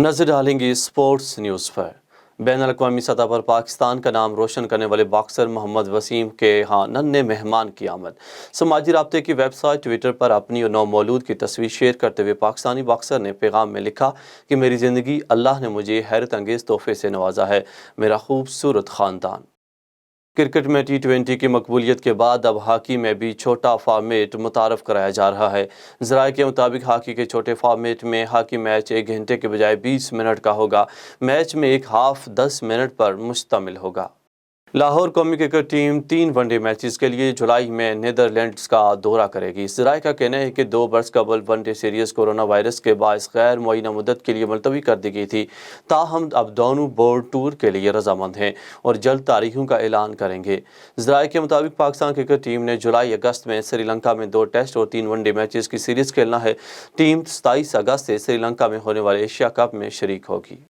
नजर डालेंगे sports news पर। बैन अल-अक़वामी सतह पर पाकिस्तान का नाम रोशन करने वाले बॉक्सर मोहम्मद वसीम के यहाँ नन्हे मेहमान की आमद। समाजी राब्ते की वेबसाइट ट्विटर पर अपनी और नौमौलूद की तस्वीर शेयर करते हुए पाकिस्तानी बॉक्सर ने पैगाम में लिखा कि मेरी ज़िंदगी अल्लाह ने मुझे हैरत अंगेज़ तोहफे से नवाजा है, मेरा खूबसूरत ख़ानदान। क्रिकेट में T20 की मकबूलियत के बाद अब हॉकी में भी छोटा फॉर्मेट मुतारफ़ कराया जा रहा है। ज़राए के मुताबिक हॉकी के छोटे फॉर्मेट में हॉकी मैच 1 घंटे के बजाय 20 मिनट का होगा। मैच में एक हाफ 10 मिनट पर मुश्तमिल होगा। लाहौर कौमी क्रिकेट टीम 3 वनडे मैचेस के लिए जुलाई में नीदरलैंड्स का दौरा करेगी। ज़राए का कहना है कि 2 बरस कबल वनडे सीरीज़ कोरोना वायरस के बायस गैर मुअय्यना मुद्दत के लिए मुलतवी कर दी गई थी। ताहम अब दोनों बोर्ड टूर के लिए रजामंद हैं और जल्द तारीखों का ऐलान करेंगे। ज़राए के मुताबिक पाकिस्तान क्रिकेट टीम ने जुलाई अगस्त में श्रीलंका में 2 टेस्ट और 3 वनडे मैचेस की सीरीज़ खेलना है। टीम 27 अगस्त से श्रीलंका में होने वाले एशिया कप में शरीक होगी।